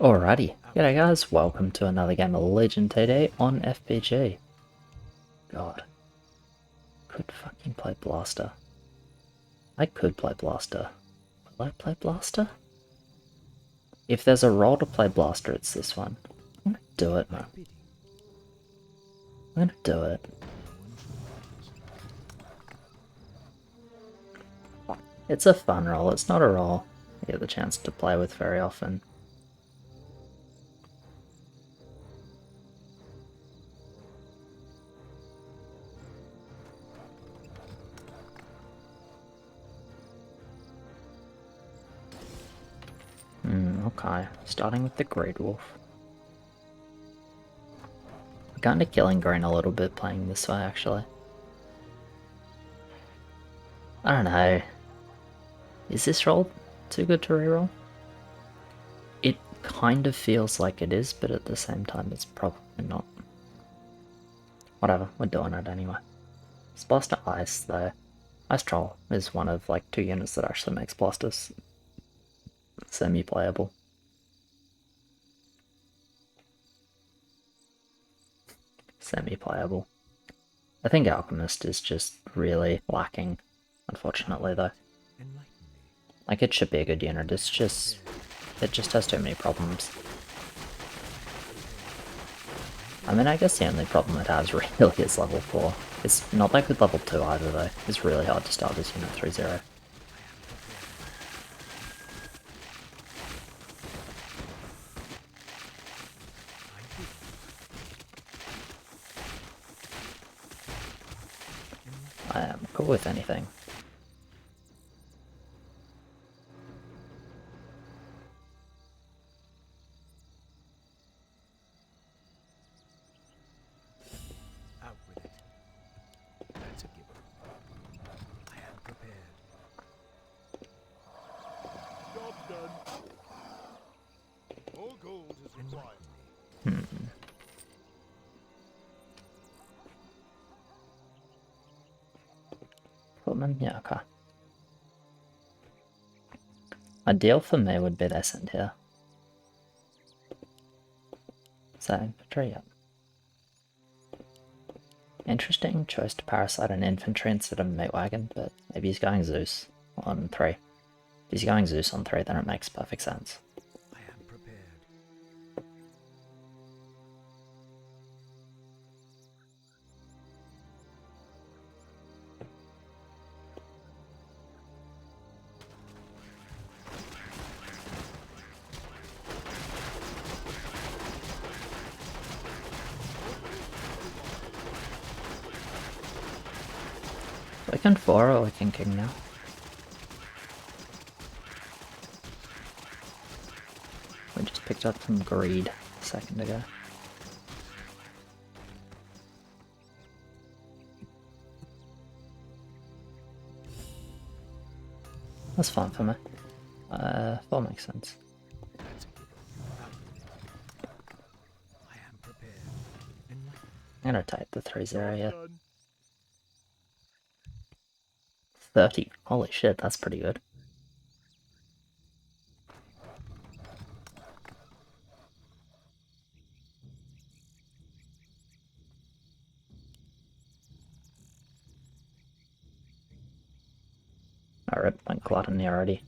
Alrighty, g'day guys, welcome to another game of LTD on FBG. God, could fucking play Blaster. I could play Blaster. Will I play Blaster? If there's a role to play Blaster, it's this one. I'm gonna do it, man. I'm gonna do it. It's a fun role, it's not a role I get the chance to play with very often. Okay, starting with the Great Wolf. I'm kinda killing green a little bit playing this way, actually. I don't know. Is this roll too good to reroll? It kind of feels like it is, but at the same time it's probably not. Whatever, we're doing it anyway. It's Blaster Ice though. Ice Troll is one of like 2 units that actually makes Blasters semi-playable. Semi-playable. I think Alchemist is just really lacking, unfortunately though. Like it should be a good unit, it just has too many problems. I mean, I guess the only problem it has really is level 4. It's not that good level 2 either though. It's really hard to start this unit 3-0. I am cool with anything. Footman? Yeah, okay. Ideal for me would be this end here. So, infantry, yeah. Interesting choice to parasite an infantry instead of a meat wagon, but maybe he's going Zeus on 3. If he's going Zeus on 3, then it makes perfect sense. We can 4 or we can king now. We just picked up some greed a second ago. That's fine for me. 4 makes sense. I'm gonna type the 3-0 here. 30. Holy shit, that's pretty good. Alright, went gluttony already.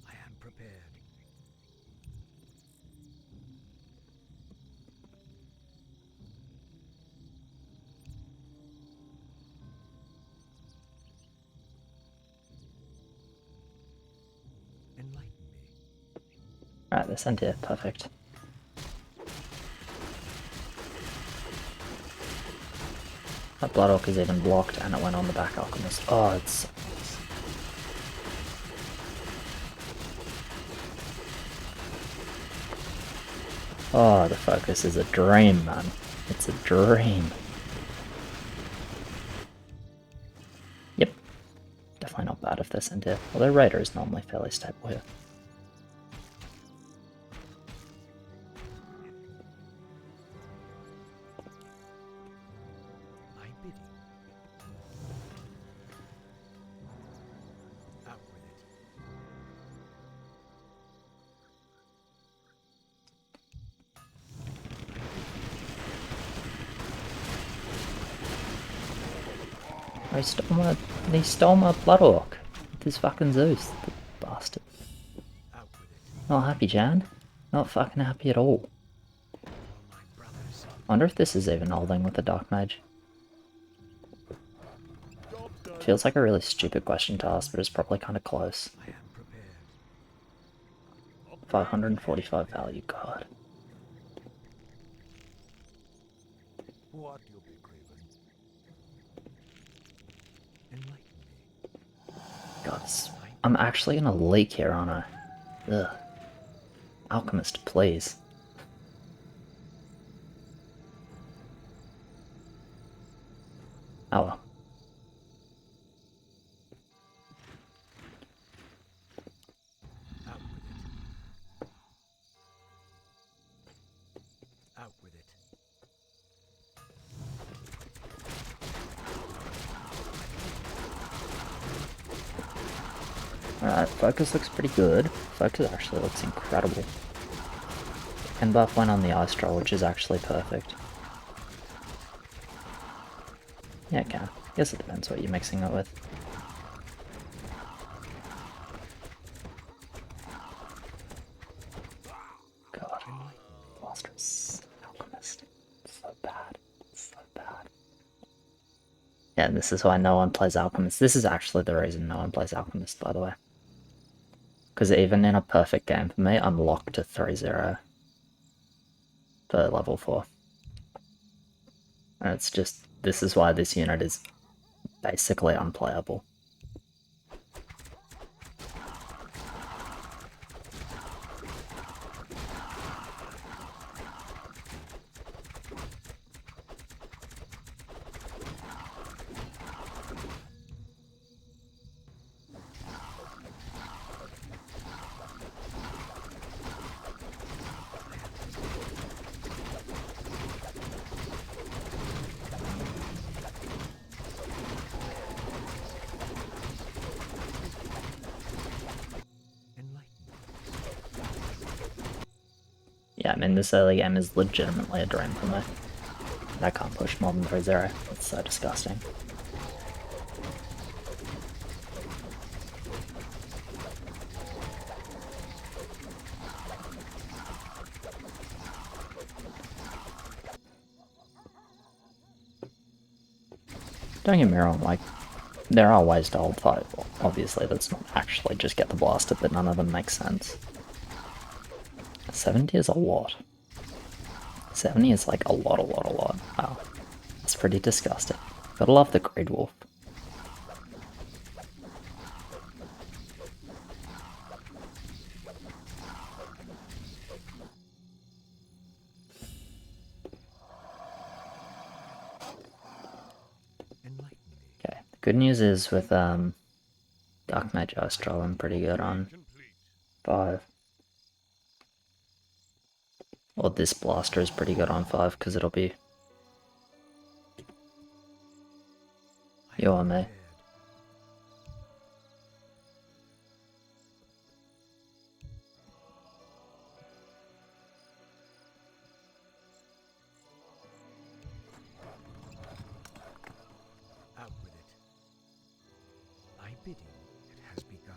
Alright, this end here, perfect. That Blood Orc is even blocked and it went on the back Alchemist. Oh, it's... Oh, the focus is a dream, man. It's a dream. Yep. Definitely not bad if this end here. Although Raider is normally fairly stable here. He stole my Blood Orc with his fucking Zeus, the bastard. Not happy, Jan. Not fucking happy at all. Wonder if this is even holding with the Dark Mage. Feels like a really stupid question to ask, but it's probably kind of close. 545 value, god. God, I'm actually gonna leak here, aren't I? Ugh. Alchemist, please. Oh well. Out with it. Alright, focus looks pretty good. Focus actually looks incredible. And buff went on the ice troll, which is actually perfect. Yeah, it can. Guess it depends what you're mixing it with. God. Blaster's Alchemist. So bad. So bad. Yeah, this is why no one plays Alchemist. This is actually the reason no one plays Alchemist, by the way. Because even in a perfect game for me, I'm locked to 3-0 for level 4. And it's just, this is why this unit is basically unplayable. Yeah, I mean, this early game is legitimately a dream for me. I can't push more than 3-0. It's so disgusting. Don't get me wrong, like, there are ways to hold fight. Obviously, that's not actually just get the blaster, but none of them make sense. 70 is a lot. 70 is like a lot. Wow. It's pretty disgusting. Gotta love the Greed Wolf. Okay, the good news is with Dark Mage Astral, I'm pretty good on 5. Or this blaster is pretty good on 5 because it'll be you or me. Out with it. My bidding, it has begun.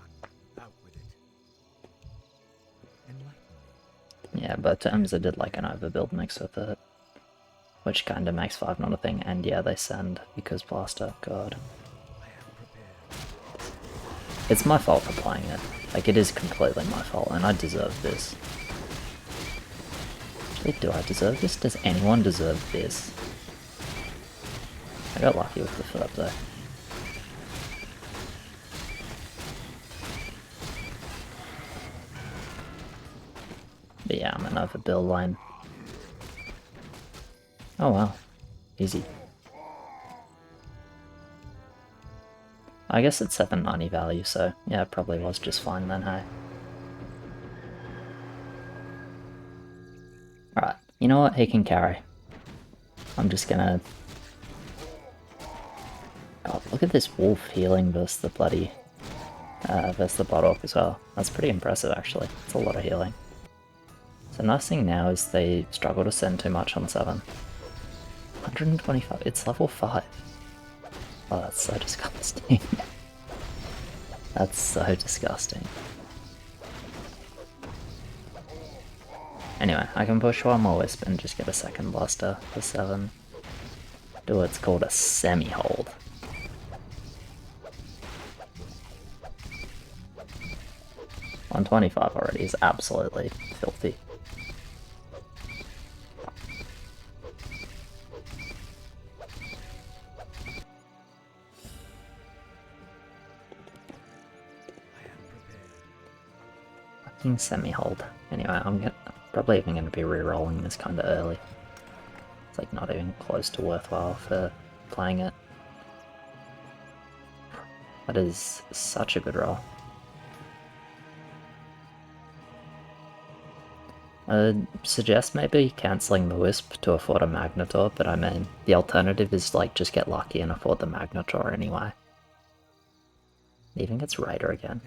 Out with it. Enlighten me. Yeah, but Emza did like an overbuild mix with it, which kinda makes 5 not a thing, and yeah, they send because blaster, god. It's my fault for playing it. Like, it is completely my fault, and I deserve this. Actually, do I deserve this? Does anyone deserve this? I got lucky with the flip though. But yeah, I'm an overbuild line. Oh wow. Easy. I guess it's 790 value, so yeah, it probably was just fine then, hey? Alright, you know what? He can carry. I'm just gonna... God, look at this wolf healing versus the bloody... versus the Blood Orc as well. That's pretty impressive, actually. It's a lot of healing. So nice thing now is they struggle to send too much on 7. 125, it's level 5. Oh, that's so disgusting. That's so disgusting. Anyway, I can push one more Wisp and just get a second Blaster for 7. Do what's called a semi-hold. $125 already is absolutely filthy. Fucking semi-hold. Anyway, I'm probably even going to be re-rolling this kind of early. It's like not even close to worthwhile for playing it. That is such a good roll. I'd suggest maybe cancelling the Wisp to afford a Magnetor, but I mean, the alternative is like just get lucky and afford the Magnetor anyway. It even gets Raider again.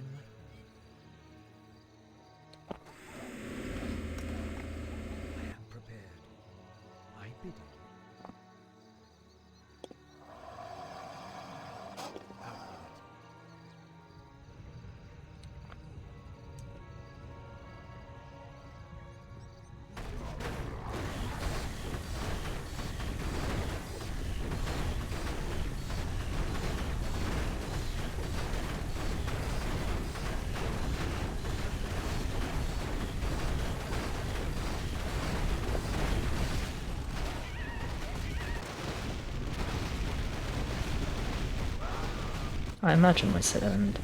I imagine we sit and...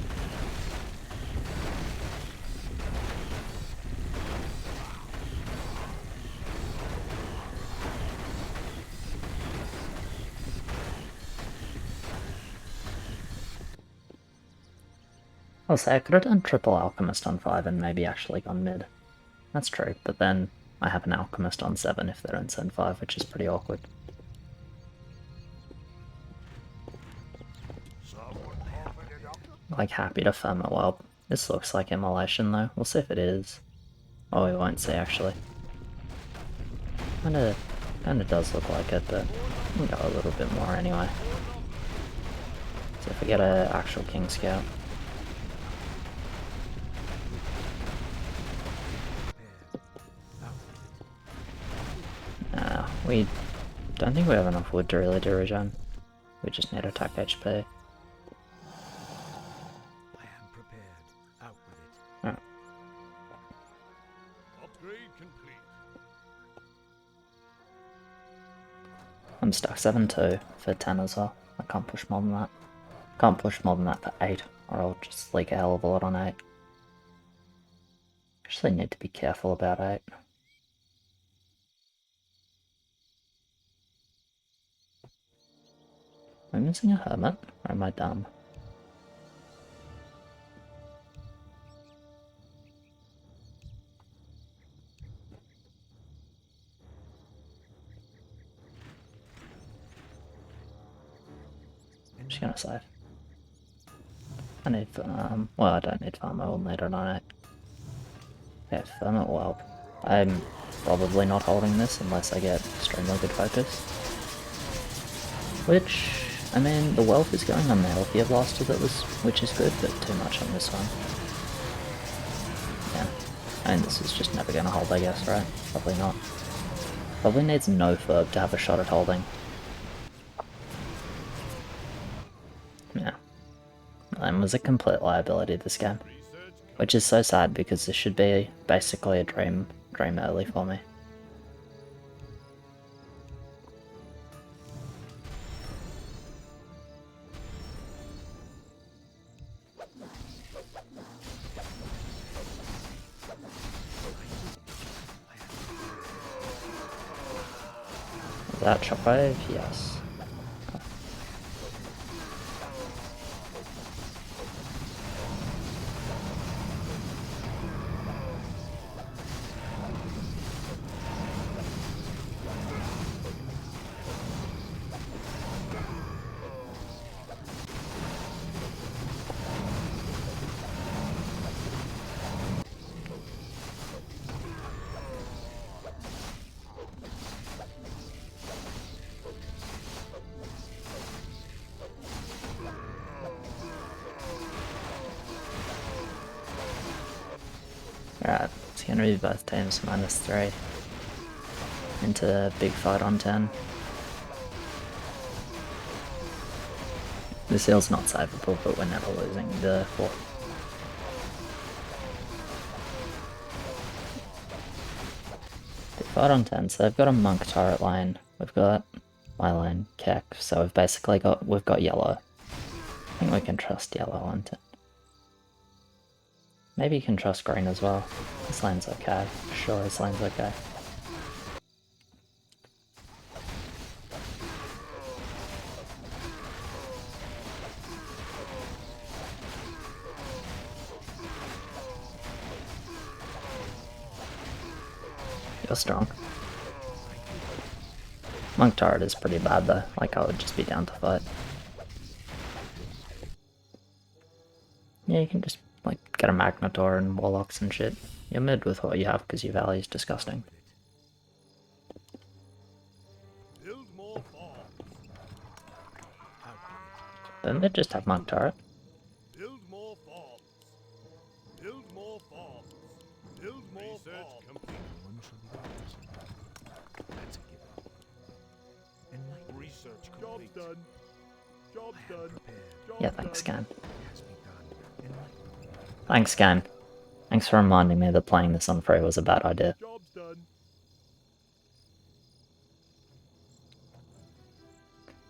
I'll say I could have done triple Alchemist on 5 and maybe actually gone mid. That's true, but then I have an Alchemist on 7 if they don't send 5, which is pretty awkward. Like, happy to farm it well. This looks like Immolation though. We'll see if it is. Oh, we won't see actually. Kinda does look like it, but we'll go a little bit more anyway. So if we get an actual King Scout. We don't think we have enough wood to really do regen. We just need attack HP. Alright. I'm stuck 7-2 for 10 as well. I can't push more than that. Can't push more than that for 8, or I'll just leak a hell of a lot on 8. Actually need to be careful about 8. Am I missing a hermit, or am I dumb? I'm just gonna save. I need, well, I don't need farm, I will need it on 8. Okay, Ferment Whelp. I'm probably not holding this unless I get extremely good focus. Which, I mean, the Whelp is going on the healthier blaster which is good, but too much on this one. Yeah, I mean, this is just never gonna hold, I guess, right? Probably not. Probably needs no Ferb to have a shot at holding. Yeah. Lane was a complete liability this game. Which is so sad because this should be basically a dream early for me. Is that shockwave? Yes. Alright, it's gonna be both teams -3 into big fight on 10. The seal's not savable, but we're never losing the 4. Big fight on 10, so they've got a monk turret lane. We've got my lane, Keck, so we've got yellow. I think we can trust yellow on 10. Maybe you can trust green as well. This lane's okay. Sure, this lane's okay. You're strong. Monk turret is pretty bad though, like I would just be down to fight. Yeah, you can just like get a Magnetor and Warlocks and shit. You're mid with what you have because your value is disgusting. Then they just have monk turret. Build more farms. Build more farms. Build more farms. One shall be yours. That's a given. And research complete. Job done. Job done. Yeah, thanks, Gan. Thanks, Gan. Thanks for reminding me that playing this on free was a bad idea. Job's done.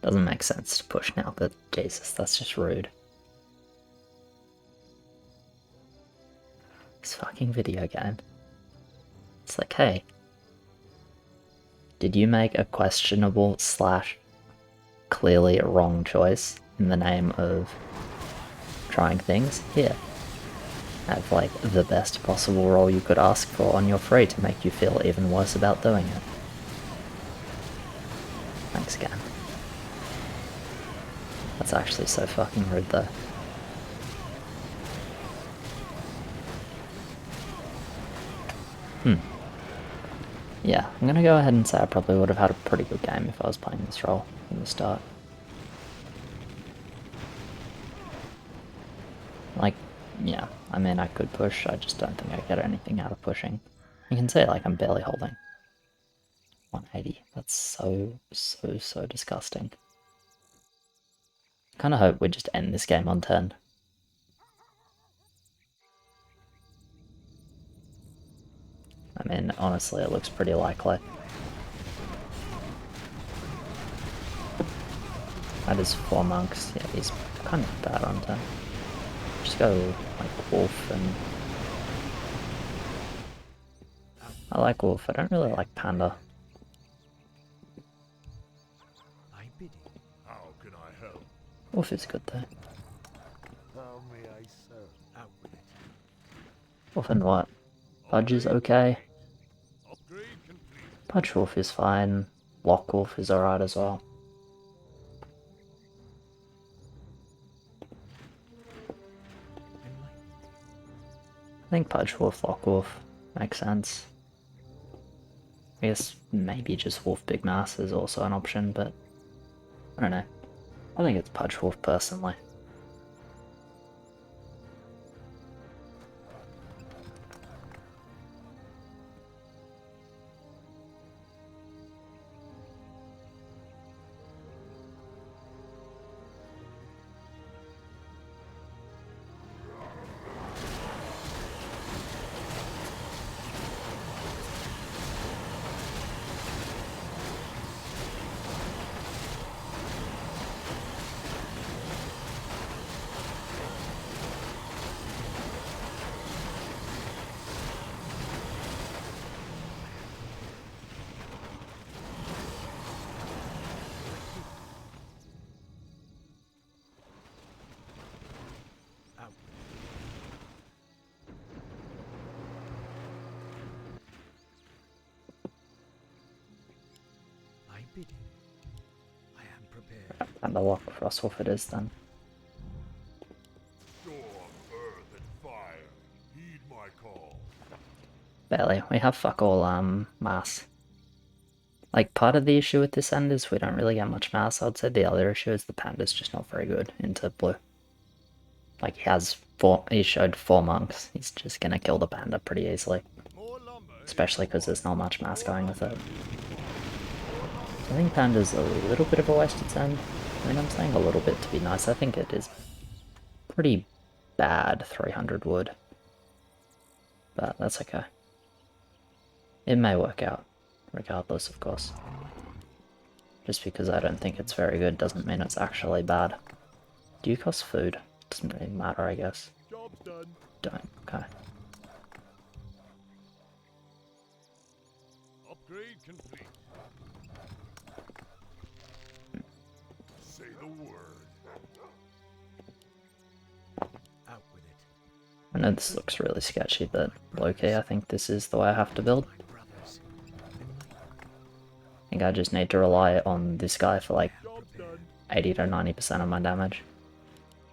Doesn't make sense to push now, but Jesus, that's just rude. This fucking video game. It's like, hey, did you make a questionable / clearly wrong choice in the name of trying things? Here. Have like the best possible role you could ask for on your free to make you feel even worse about doing it. Thanks, Gan. That's actually so fucking rude though. Yeah, I'm gonna go ahead and say I probably would have had a pretty good game if I was playing this role from the start. Like, yeah, I mean I could push, I just don't think I get anything out of pushing. You can see like I'm barely holding. 180, that's so disgusting. I kinda hope we just end this game on 10. I mean, honestly, it looks pretty likely. That is 4 monks. Yeah, he's kind of bad on 10. Just go, like, Wolf and... I like Wolf, I don't really like Panda. How can I help? Wolf is good though. How may I serve? Out with it. Wolf and what? Pudge is okay. Upgrade complete. Pudge Wolf is fine. Lock Wolf is alright as well. I think Pudge Wolf, Lock Wolf makes sense. I guess maybe just Wolf Big Mass is also an option, but I don't know. I think it's Pudge Wolf personally. I am prepared. And the Lock Frost Wolf it is then. Storm, earth, and fire. Heed my call. Barely. We have fuck all mass. Like, part of the issue with this end is we don't really get much mass. I would say the other issue is the Panda's just not very good into blue. Like he showed 4 monks. He's just gonna kill the panda pretty easily. More lumber is Especially because there's not much mass more going with lumber it. is I think panda's a little bit of a wasted sand. I mean, I'm saying a little bit to be nice. I think it is pretty bad 300 wood. But that's okay. It may work out, regardless, of course. Just because I don't think it's very good doesn't mean it's actually bad. Do you cost food? Doesn't really matter, I guess. Job's done. Don't. Okay. Upgrade complete. Say the word. Out with it. I know this looks really sketchy, but low-key I think this is the way I have to build. My brothers. I think I just need to rely on this guy for like Job's done. 80 to 90% of my damage.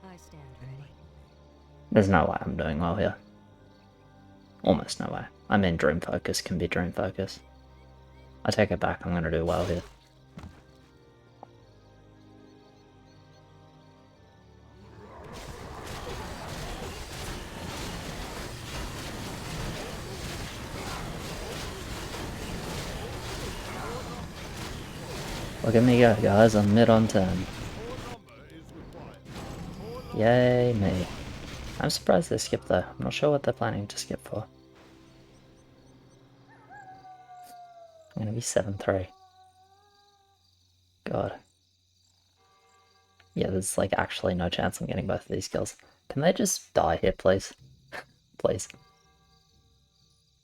I stand ready. There's no way I'm doing well here. Almost no way. I mean, Dream Focus can be Dream Focus. I take it back, I'm gonna do well here. Look at me go, guys, I'm mid on turn. More lumber is required. Yay, me. I'm surprised they skipped though. I'm not sure what they're planning to skip for. I'm gonna be 7-3. God. Yeah, there's like actually no chance I'm getting both of these kills. Can they just die here, please? Please.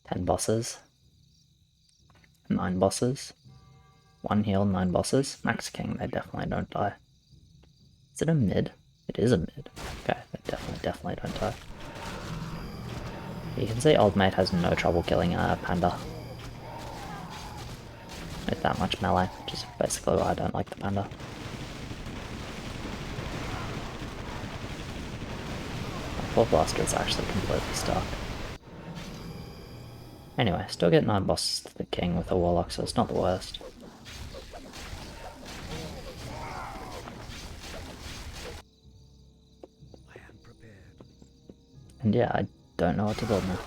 10 bosses. 9 bosses. 1 heal, 9 bosses. Max King, they definitely don't die. Is it a mid? It is a mid. Okay, they definitely don't die. You can see old mate has no trouble killing a panda. With that much melee, which is basically why I don't like the panda. My poor blaster is actually completely stuck. Anyway, still get 9 bosses to the king with a warlock, so it's not the worst. I am prepared. And yeah, I don't know what to build now.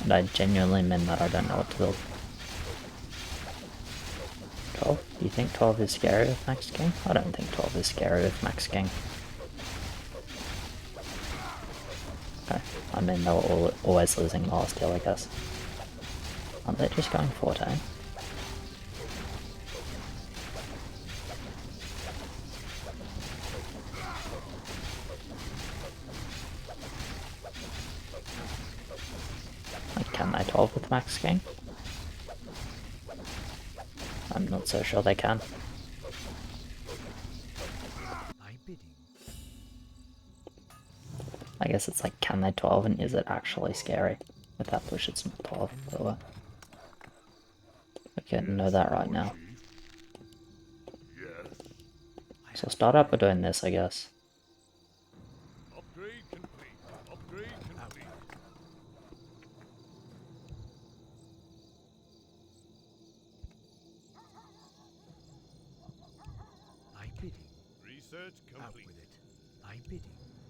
And I genuinely mean that I don't know what to build. 12? Do you think 12 is scary with Max King? I don't think 12 is scary with Max King. Okay, I mean they were always losing last year, I guess. Aren't they just going 14? Like, can they 12 with Max King? I'm not so sure they can. My bidding. I guess it's like, can they 12 and is it actually scary? With that push it's not 12, by the way. Okay, know that right now. Yes. So start up by doing this, I guess. Upgrade complete. Upgrade complete. My bidding. Research complete. Out with it. My bidding.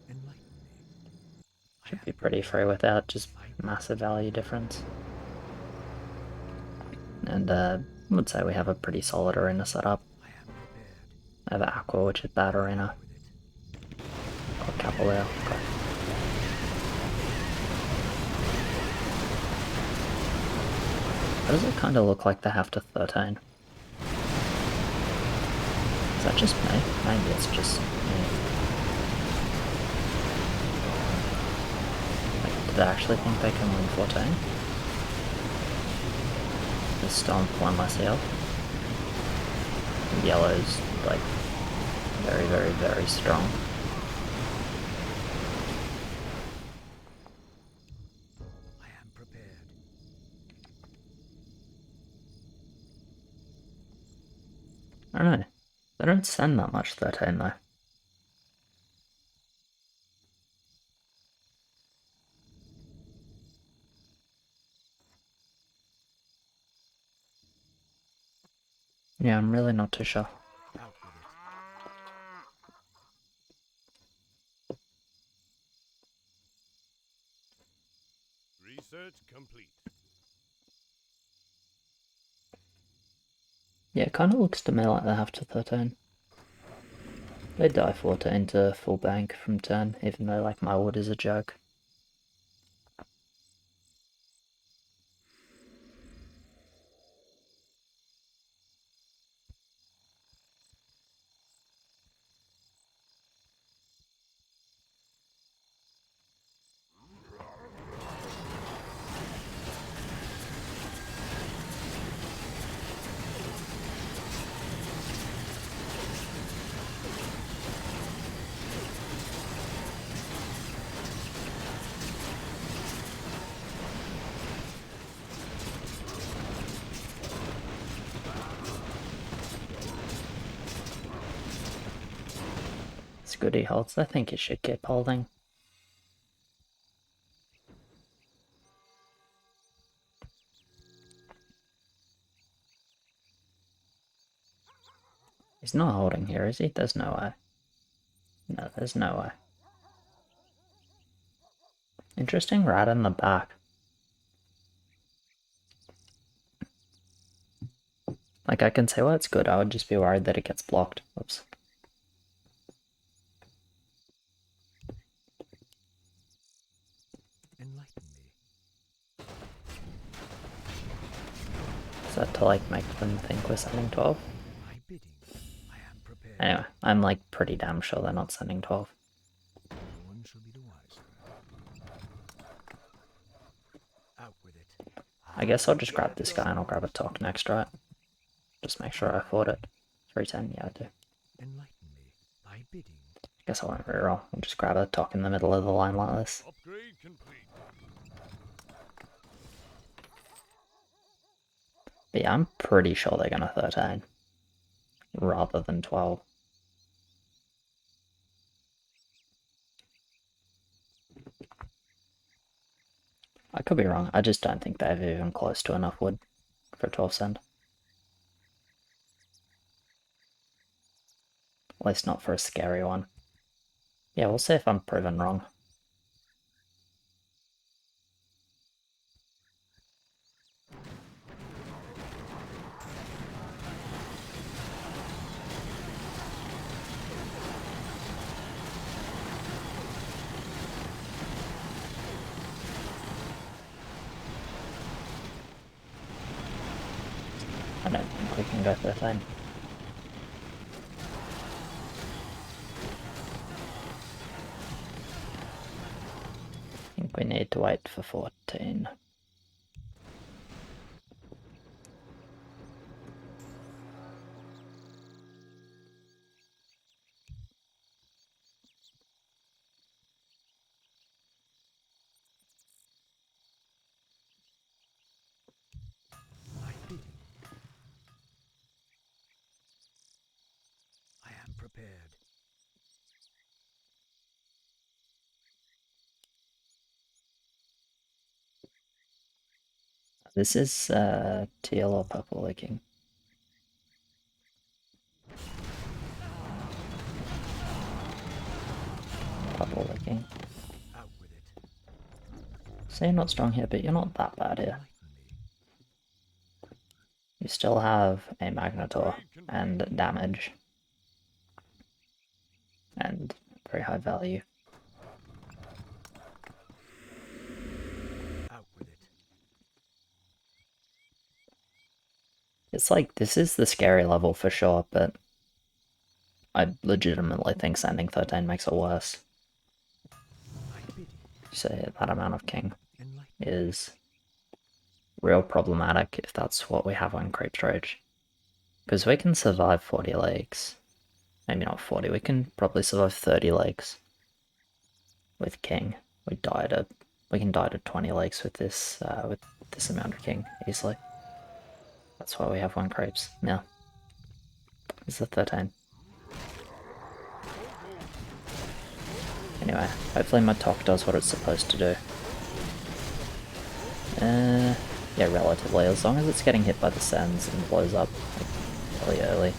Enlighten me. Should be pretty free without just massive value difference. And I would say we have a pretty solid arena setup. I am prepared. I have Aqua, which is bad arena. With it. Or Cavalier. Okay. Why does it kind of look like they have to 13? Is that just me? Maybe it's just me. Like, do they actually think they can win 14? Just stomp one less heal. Yellow's like very strong. I am prepared. I don't know. They don't send that much 13 though. Yeah, I'm really not too sure. Out with it. complete. Yeah, it kind of looks to me like they have to 13. They die 14 to full bank from 10, even though like my wood is a joke. It's good he holds. I think he should keep holding. He's not holding here, is he? There's no way. No, there's no way. Interesting rat in the back. Like, I can say, well, it's good. I would just be worried that it gets blocked. Oops. Enlighten me. Is that to, like, make them think we're sending 12? My bidding. I am prepared. Anyway, I'm, like, pretty damn sure they're not sending 12. No one shall be the wiser. Out with it. I guess I'll just grab this guy and I'll grab a talk next, right? Just make sure I afford it. 310, yeah, I do. Enlighten me. My bidding. Guess I won't reroll. I'll just grab a talk in the middle of the line like this. Upgrade complete. But yeah, I'm pretty sure they're gonna 13. Rather than 12. I could be wrong. I just don't think they have even close to enough wood for a 12 send. At least not for a scary one. Yeah, we'll see if I'm proven wrong. I don't think we can go 13. I think we need to wait for 14. My bidding. I am prepared. This is teal or purple leaking. Purple leaking. Out with it. So you're not strong here, but you're not that bad here. Enlighten me. You still have a Magnetor and damage. And very high value. Out with it. It's like, this is the scary level for sure, but I legitimately think sending 13 makes it worse. My bidding. So that amount of king Enlighten. is real problematic if that's what we have on Creep Rage. Because we can survive 40 leagues. Maybe not 40, we can probably survive 30 leagues with king. We can die to 20 leagues with this amount of king easily. That's why we have one creeps. Now, it's the 13. Anyway, hopefully my talk does what it's supposed to do. Yeah, relatively. As long as it's getting hit by the sends and blows up like, really early.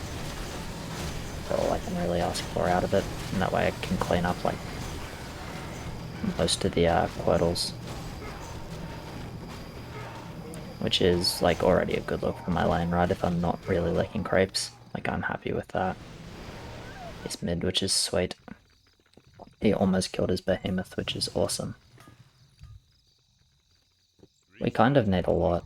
That's all I can really ask for out of it. And that way I can clean up like most of the Quirtles. which is like already a good look for my lane, right? If I'm not really licking creeps, like I'm happy with that. He's mid, which is sweet. He almost killed his behemoth, which is awesome. We kind of need a lot.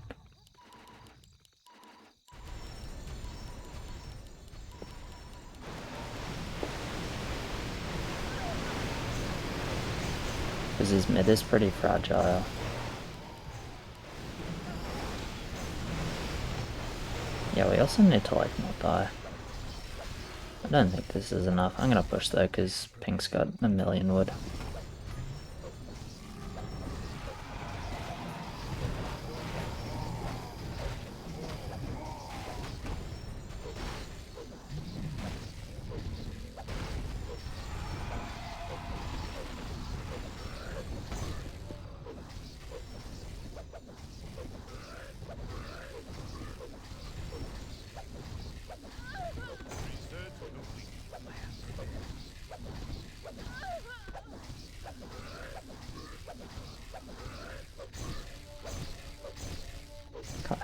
Because his mid is pretty fragile. Yeah, we also need to like not die. I don't think this is enough. I'm gonna push though, because Pink's got a million wood. Okay.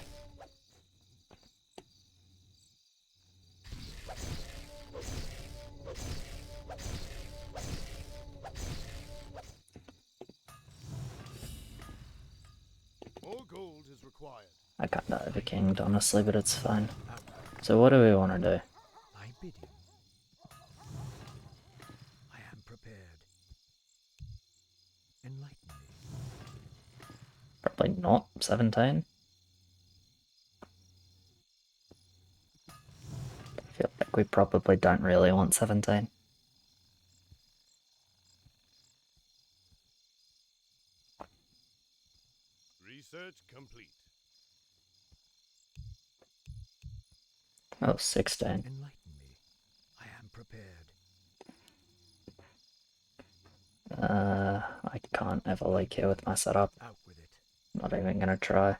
More gold is required. I kinda overkinged, honestly, but it's fine. So what do we want to do? I bid you. I am prepared. Enlighten me. Probably not 17. I feel like we probably don't really want 17. Research complete. Oh, 16. Enlighten me. I am prepared. I can't ever leak here with my setup. Out with it. Not even gonna try.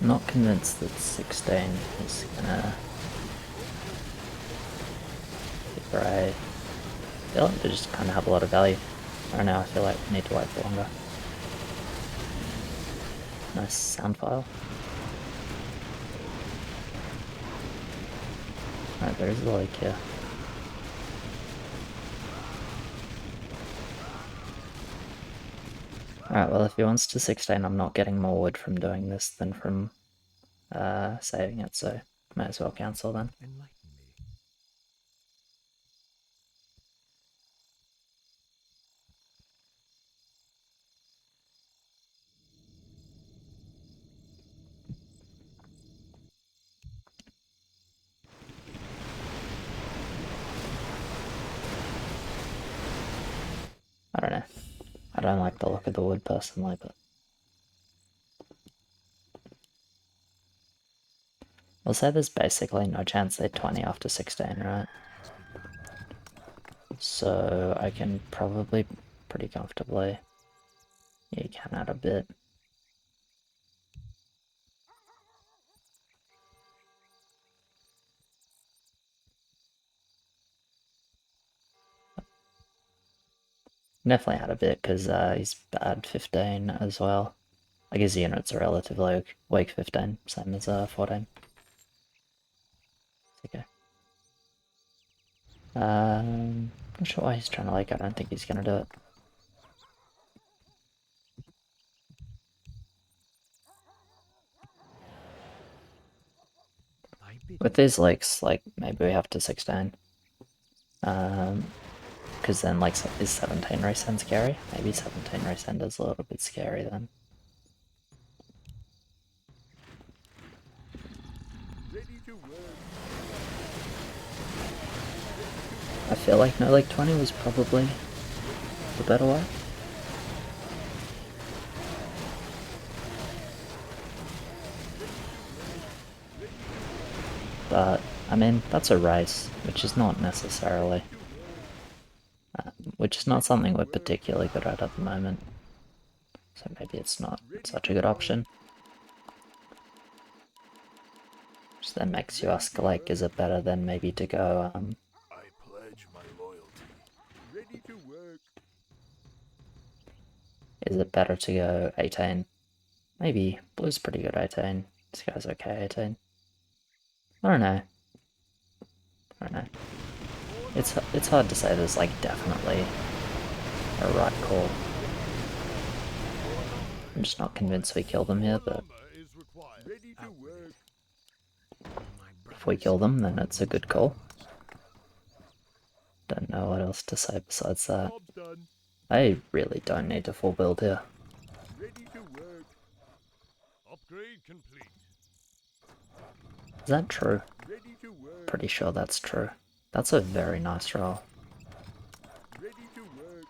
I'm not convinced that 16 is gonna be great. I feel like they just kind of have a lot of value. Right now I feel like we need to wait for longer. Nice sound file. Alright, there is a leak here. Alright, well if he wants to 16, I'm not getting more wood from doing this than from saving it, so might as well cancel then. Enlighten me. I don't know. I don't like the look of the wood personally, but we'll say there's basically no chance they're 20 after 16, right? So I can probably pretty comfortably. Yeah, you can add a bit. Definitely had a bit because he's bad 15 as well. Like his units are relatively weak 15, same as 14. It's okay. Not sure why he's trying to like. I don't think he's gonna do it. I bid With these leaks, like maybe we have to 16. Because then like is 17 resend scary? Maybe 17 resend is a little bit scary then. ready to work. I feel like no like 20 was probably the better way. But I mean that's a race, which is not necessarily, which is not something we're particularly good at the moment. So maybe it's not such a good option. So that makes you ask, like, is it better than maybe to go, I pledge my loyalty. Ready to work. is it better to go 18? Maybe. Blue's pretty good 18. This guy's okay 18. I don't know. I don't know. It's hard to say there's, like, definitely a right call. I'm just not convinced we kill them here, but Ready to work. if we kill them, then it's a good call. Don't know what else to say besides that. Job's done. I really don't need to full build here. Ready to work. Upgrade complete. Is that true? Ready to work. Pretty sure that's true. That's a very nice roll. Ready to work.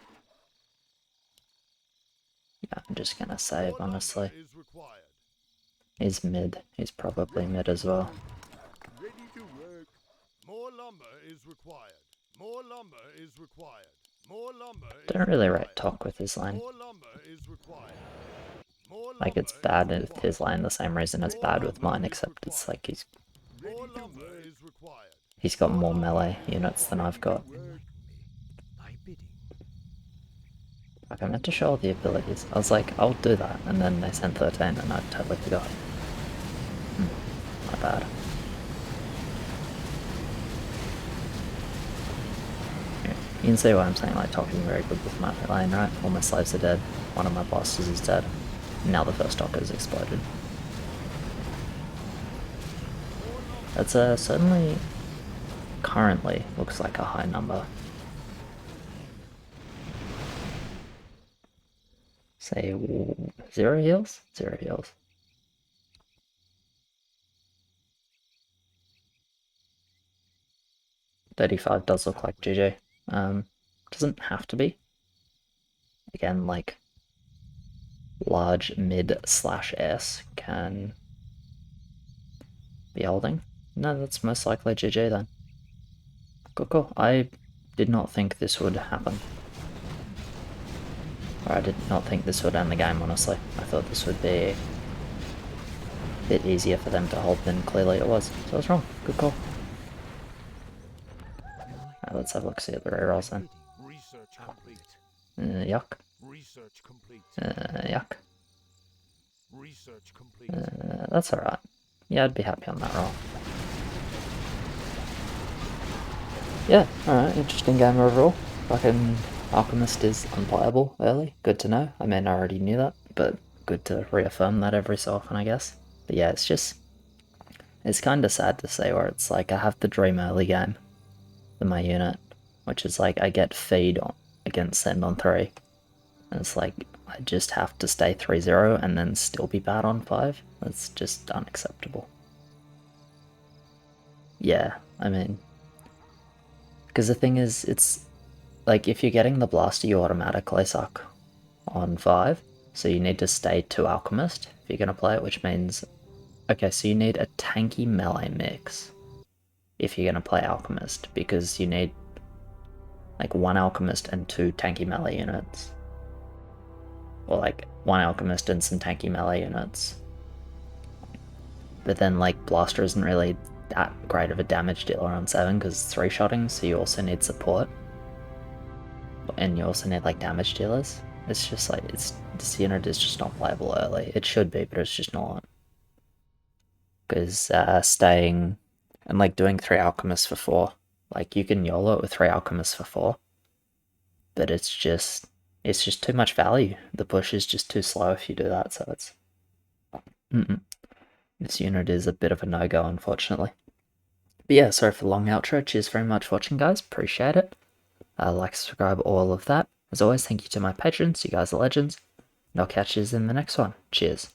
Yeah, I'm just gonna save, More lumber honestly. is required. He's mid. He's probably mid as well. Ready to work. More lumber is required. More lumber is required. More lumber is Don't really required. rate Talk with his lane. More lumber is required. More Like, it's lumber bad is with required. his lane the same reason it's bad with mine, except it's like More lumber is required. he's got more melee units than I've got. Like, I meant to show all the abilities. I was like, I'll do that, and then they sent 13 and I totally forgot. My bad. Yeah, you can see why I'm saying, like, Talking very good with my lane, right? All my slaves are dead, one of my bosses is dead. Now the first Talker's exploded. That's certainly, currently, looks like a high number. Say 0 heals? 0 heals. $35 does look like GG. Doesn't have to be. Again, like, large mid slash S can be holding. No, that's most likely GG then. Cool. I did not think this would happen. Or I did not think this would end the game, honestly. I thought this would be a bit easier for them to hold than clearly it was. So I was wrong. Good call. Alright, let's have a look, see at the rerolls then. Research complete. Yuck. Research complete. Yuck. Research complete. That's alright. Yeah, I'd be happy on that roll. Yeah, alright, interesting game overall. Fucking Alchemist is unplayable early. Good to know. I mean, I already knew that, but good to reaffirm that every so often, I guess. But yeah, it's kind of sad to say where it's like I have the dream early game for my unit, which is like I get feed against Send on 3. And it's like I just have to stay 3-0 and then still be bad on 5. That's just unacceptable. Yeah, I mean, because the thing is, it's like if you're getting the blaster, you automatically suck on 5. So you need to stay 2 Alchemist if you're going to play it, which means, okay, so you need a tanky melee mix if you're going to play Alchemist, because you need like 1 Alchemist and 2 tanky melee units. Or like 1 Alchemist and some tanky melee units. But then like Blaster isn't really that great of a damage dealer on 7 because it's 3-shotting, so you also need support. And you also need like damage dealers. It's just like, this unit is just not playable early. It should be, but it's just not. Because staying and like doing 3 Alchemists for 4, like you can YOLO it with 3 Alchemists for 4. But it's just too much value. The push is just too slow if you do that, so it's... This unit is a bit of a no-go, unfortunately. But yeah, sorry for the long outro. Cheers very much for watching, guys. Appreciate it. Like, subscribe, all of that. As always, thank you to my patrons. You guys are legends. And I'll catch you in the next one. Cheers.